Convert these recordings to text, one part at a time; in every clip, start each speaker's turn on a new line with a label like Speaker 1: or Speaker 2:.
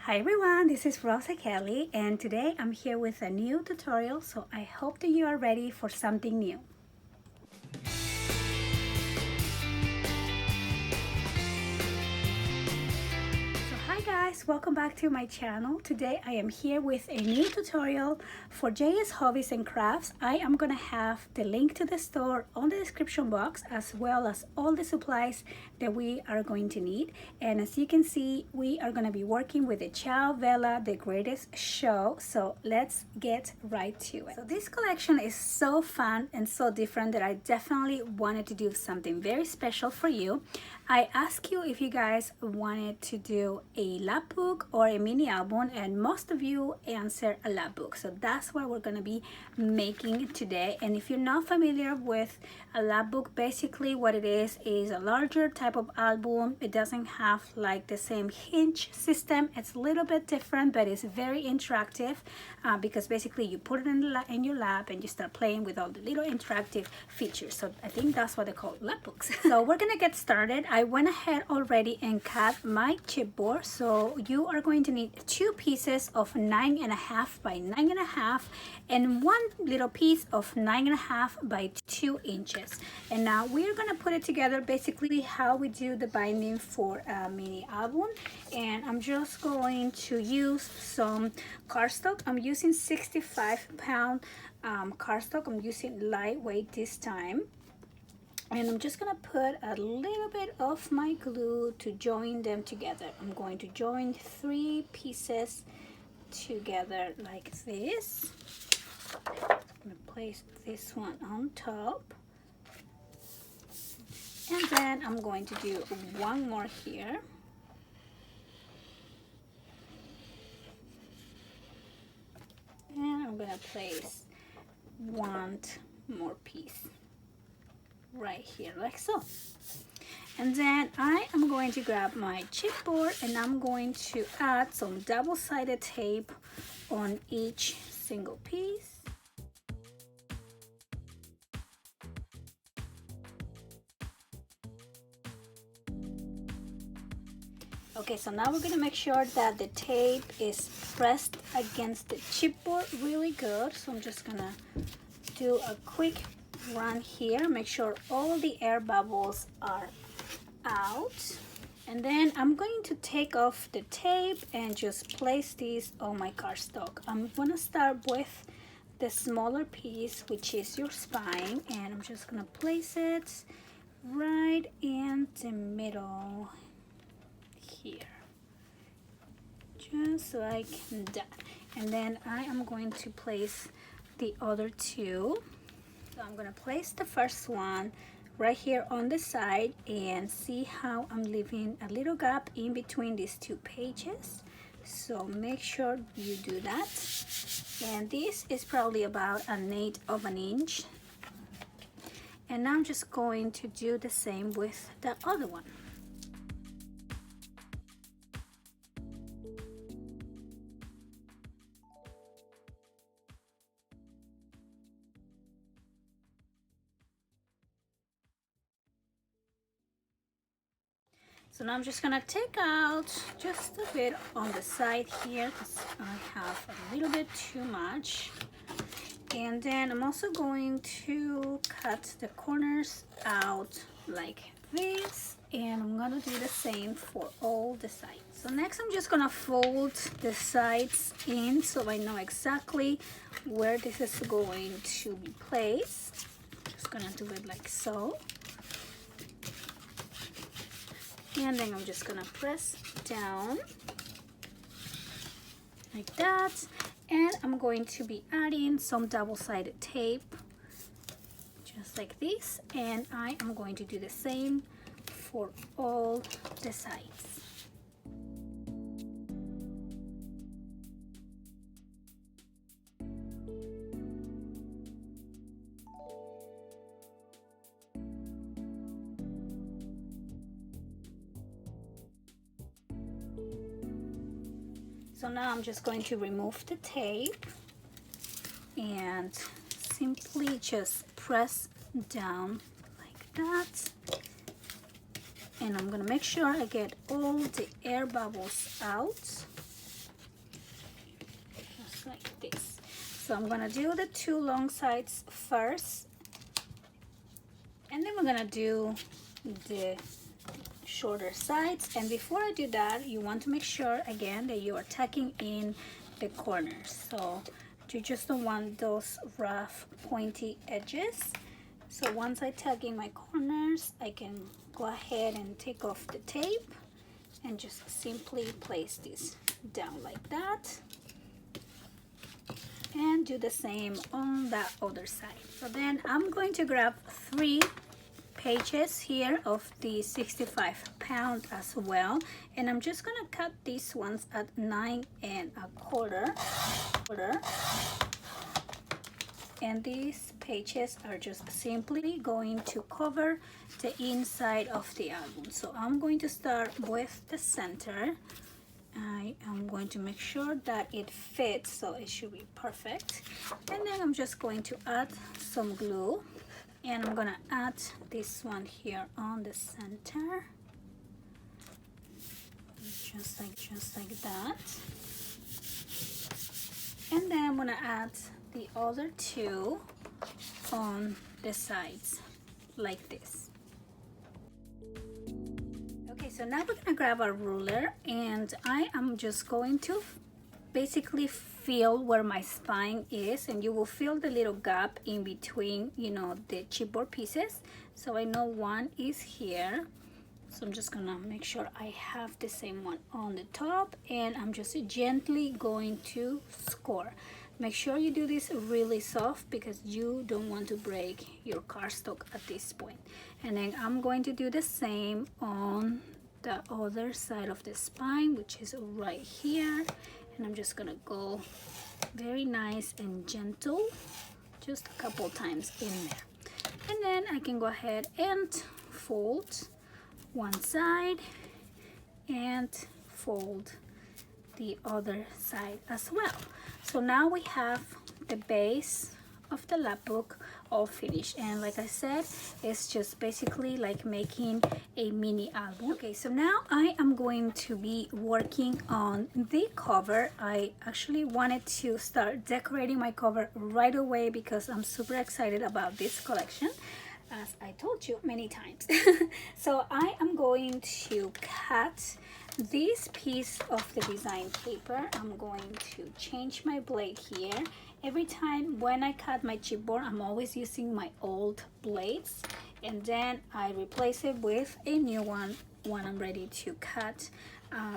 Speaker 1: Hi everyone, this is Rosa Kelly and today I'm here with a new tutorial, so I hope that you are ready for something new. Hi guys, welcome back to my channel. Today I am here with a new tutorial for JS Hobbies and Crafts. I am gonna have the link to the store on the description box, as well as all the supplies that we are going to need. And as you can see, we are gonna be working with the Ciao Vela, the greatest show. So let's get right to it. So this collection is so fun and so different that I definitely wanted to do something very special for you. I asked you if you guys wanted to do a lapbook or a mini album, and most of you answered a lapbook. So that's what we're going to be making today. And if you're not familiar with a lapbook, basically what it is a larger type of album. It doesn't have like the same hinge system. It's a little bit different, but it's very interactive because basically you put it in your lap and you start playing with all the little interactive features. So I think that's what they call lapbooks. So we're gonna get started. I went ahead already and cut my chipboard. So you are going to need 2 pieces of 9.5 by 9.5 and 1 little piece of 9.5 by 2 inches. And now we're gonna put it together, basically how we do the binding for a mini album. And I'm just going to use some cardstock. I'm using 65-pound cardstock. I'm using lightweight this time. And I'm just gonna put a little bit of my glue to join them together. I'm going to join 3 pieces together like this. I'm gonna place this one on top. And then I'm going to do one more here. And I'm gonna place 1 more piece right here like so. And then I am going to grab my chipboard and I'm going to add some double-sided tape on each single piece. Okay, so now we're gonna make sure that the tape is pressed against the chipboard really good. So I'm just gonna do a quick run here, make sure all the air bubbles are out. And then I'm going to take off the tape and just place this on my cardstock. I'm gonna start with the smaller piece, which is your spine, and I'm just gonna place it right in the middle here, just like that. And then I am going to place the other 2. So I'm gonna place the first one right here on the side, and see how I'm leaving a little gap in between these 2 pages. So make sure you do that. And this is probably about 1/8 of an inch. And I'm just going to do the same with the other one. So now I'm just gonna take out just a bit on the side here because I have a little bit too much. And then I'm also going to cut the corners out like this, and I'm gonna do the same for all the sides. So next I'm just gonna fold the sides in so I know exactly where this is going to be placed. Just gonna do it like so. And then I'm just gonna press down like that. And I'm going to be adding some double-sided tape just like this, and I am going to do the same for all the sides. So now I'm just going to remove the tape and simply just press down like that. And I'm gonna make sure I get all the air bubbles out. So I'm gonna do the two long sides first, and then we're gonna do the shorter sides. And before I do that, you want to make sure again that you are tucking in the corners, so you just don't want those rough pointy edges. So once I tuck in my corners, I can go ahead and take off the tape and just simply place this down like that, and do the same on that other side. So then I'm going to grab 3 pages here of the 65-pound as well, and I'm just gonna cut these ones at 9 1/4, and these pages are just simply going to cover the inside of the album. So I'm going to start with the center. I am going to make sure that it fits, so it should be perfect, and then I'm just going to add some glue, and I'm gonna add this one here on the center, just like that, and then I'm gonna add the other 2 on the sides like this. Okay, so now we're gonna grab our ruler, and I am just going to basically feel where my spine is, and you will feel the little gap in between, you know, the chipboard pieces. So I know one is here, so I'm just gonna make sure I have the same one on the top, and I'm just gently going to score. Make sure you do this really soft because you don't want to break your cardstock at this point. And then I'm going to do the same on the other side of the spine, which is right here, and I'm just gonna go very nice and gentle, just a couple times in there, and then I can go ahead and fold one side and fold the other side as well. So now we have the base of the Lapbook all finished, and like I said, it's just basically like making a mini album. Okay, so now I am going to be working on the cover. I actually wanted to start decorating my cover right away because I'm super excited about this collection, as I told you many times. So I am going to cut this piece of the design paper. I'm going to change my blade here. Every time when I cut my chipboard, I'm always using my old blades, and then I replace it with a new one when I'm ready to cut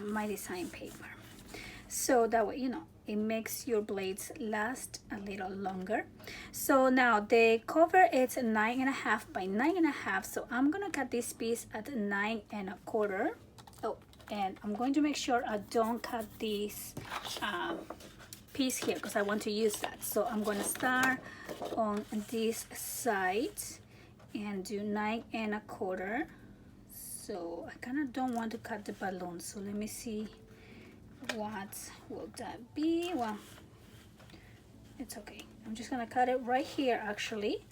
Speaker 1: my design paper. So that way, you know, it makes your blades last a little longer. So now the cover is 9.5 by 9.5, so I'm gonna cut this piece at 9 1/4. Oh, and I'm going to make sure I don't cut this piece here because I want to use that. So I'm going to start on this side and do 9 1/4. So I kind of don't want to cut the balloon, so let me see, what will that be? Well, it's okay. I'm just gonna cut it right here. Actually,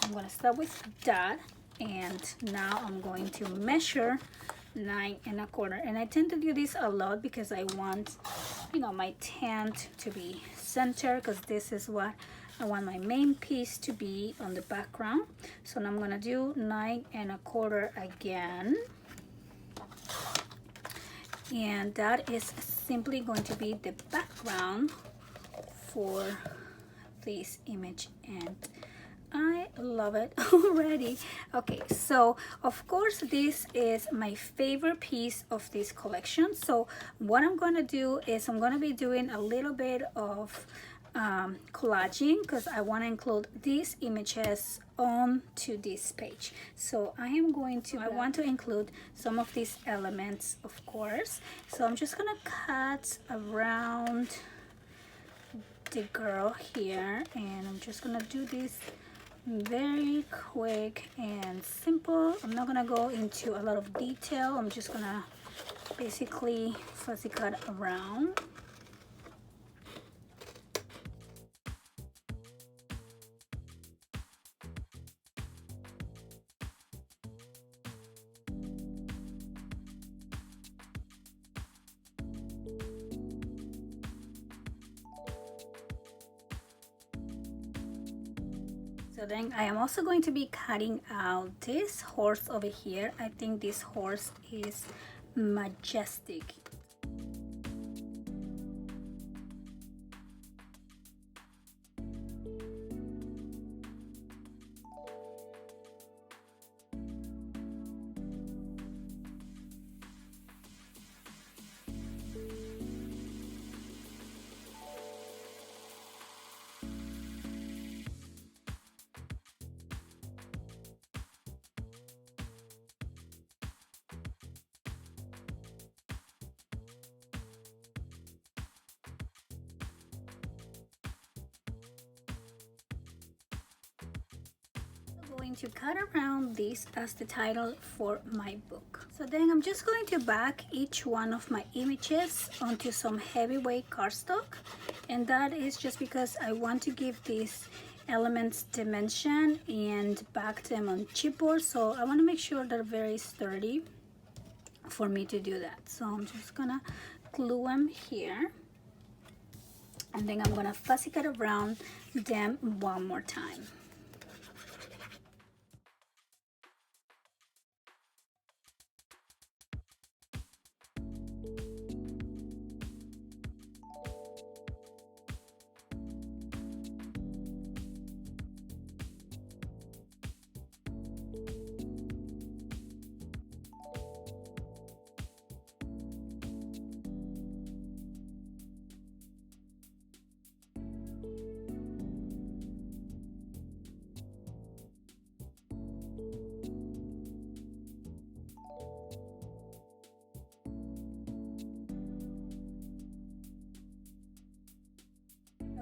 Speaker 1: I'm gonna start with that, and now I'm going to measure 9 1/4, and I tend to do this a lot because I want, you know, my tent to be centered, because this is what I want my main piece to be on the background. So now I'm gonna do 9 1/4 again, and that is simply going to be the background for this image, and I love it already. Okay, so of course this is my favorite piece of this collection. So what I'm gonna do is I'm gonna be doing a little bit of collaging, because I want to include these images onto this page. So I want to include some of these elements, of course. So I'm just gonna cut around the girl here, and I'm just gonna do this very quick and simple. I'm not gonna go into a lot of detail. I'm just gonna basically fussy cut around. So then I am also going to be cutting out this horse over here. I think this horse is majestic. Going to cut around this as the title for my book. So then I'm just going to back each one of my images onto some heavyweight cardstock, and that is just because I want to give these elements dimension and back them on chipboard, so I want to make sure they're very sturdy for me to do that. So I'm just gonna glue them here, and then I'm gonna fussy cut around them one more time.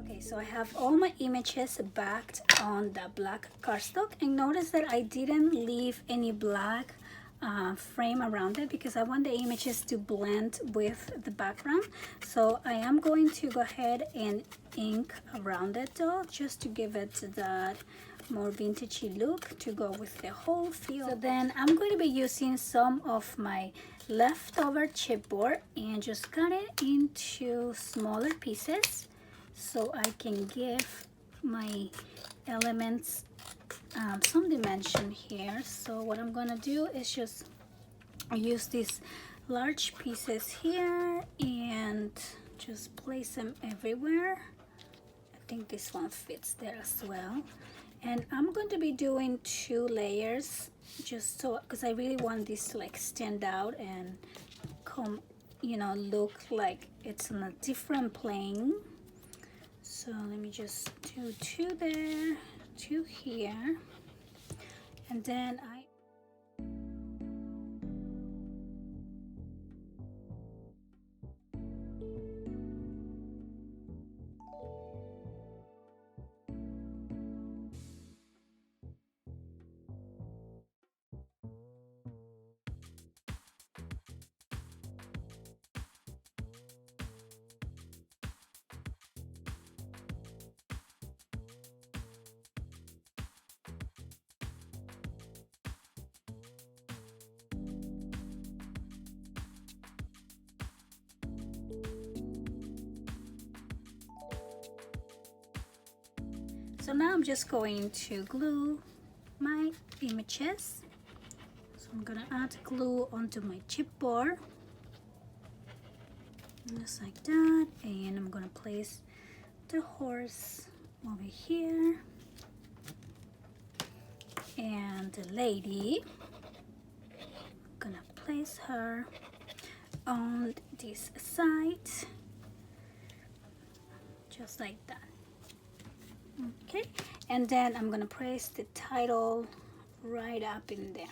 Speaker 1: Okay, so I have all my images backed on the black cardstock, and notice that I didn't leave any black frame around it because I want the images to blend with the background. So I am going to go ahead and ink around it though, just to give it that more vintagey look to go with the whole feel. So then I'm going to be using some of my leftover chipboard and just cut it into smaller pieces so I can give my elements some dimension here. So what I'm gonna do is just use these large pieces here and just place them everywhere. I think this one fits there as well. And I'm going to be doing 2 layers just so, because I really want this to like stand out and come, you know, look like it's on a different plane. So let me just do 2 there, 2 here, and then so now I'm just going to glue my images. So I'm gonna add glue onto my chipboard, just like that, and I'm gonna place the horse over here and the lady. I'm gonna place her on this side, just like that. Okay, and then I'm gonna place the title right up in there.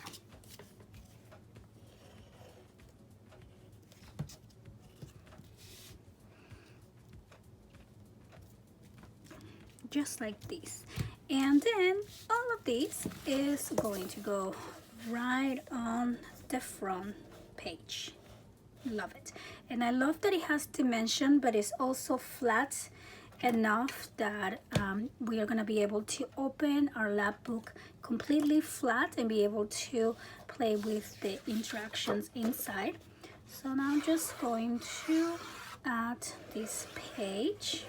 Speaker 1: Just like this. And then all of this is going to go right on the front page. Love it. And I love that it has dimension, but it's also flat enough that we are going to be able to open our Lapbook completely flat and be able to play with the interactions inside. So now I'm just going to add this page.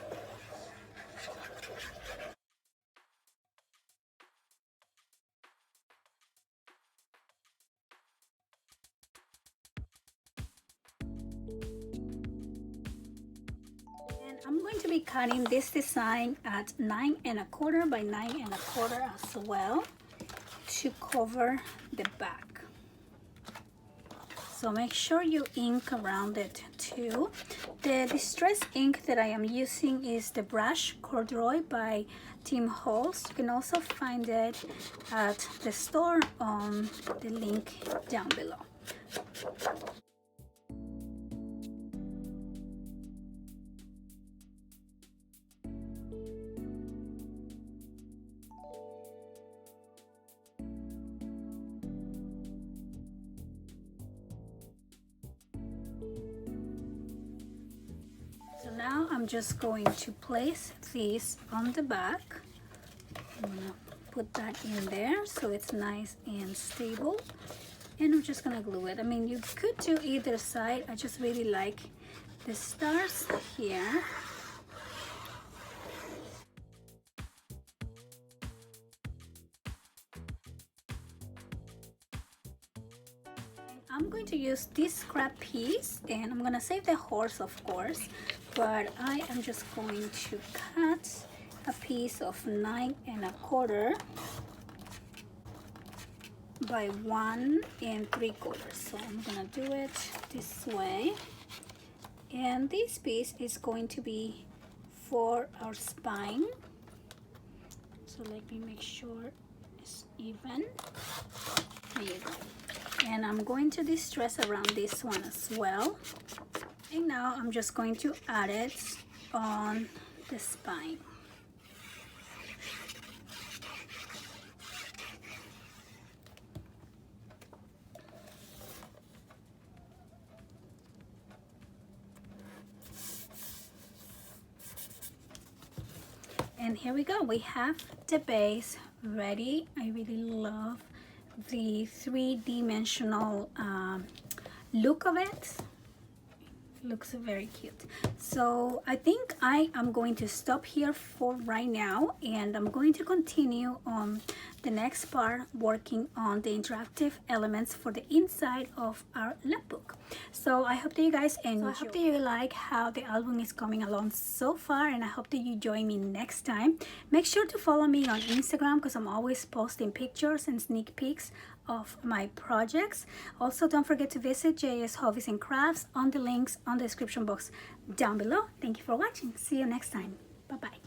Speaker 1: I'm going to be cutting this design at 9 1/4 by 9 1/4 as well to cover the back. So make sure you ink around it too. The distress ink that I am using is the brush Corduroy by Tim Holtz. You can also find it at the store on the link down below. So now I'm just going to place this on the back. I'm gonna put that in there so it's nice and stable. And I'm just gonna glue it. I mean, you could do either side. I just really like the stars here. I'm going to use this scrap piece, and I'm gonna save the horse, of course, but I am just going to cut a piece of 9 1/4 by 1 3/4. So I'm gonna do it this way, and this piece is going to be for our spine. So let me make sure it's even. There you go. And I'm going to distress around this one as well. And now I'm just going to add it on the spine. And here we go. We have the base ready. I really love the three-dimensional look of it. Looks very cute. So I think I am going to stop here for right now, and I'm going to continue on the next part working on the interactive elements for the inside of our lapbook. So I hope that you guys enjoy. I hope that you like how the album is coming along so far, and I hope that you join me next time. Make sure to follow me on Instagram because I'm always posting pictures and sneak peeks of my projects. Also, don't forget to visit JS Hobbies and Crafts on the links on the description box down below. Thank you for watching. See you next time. Bye bye.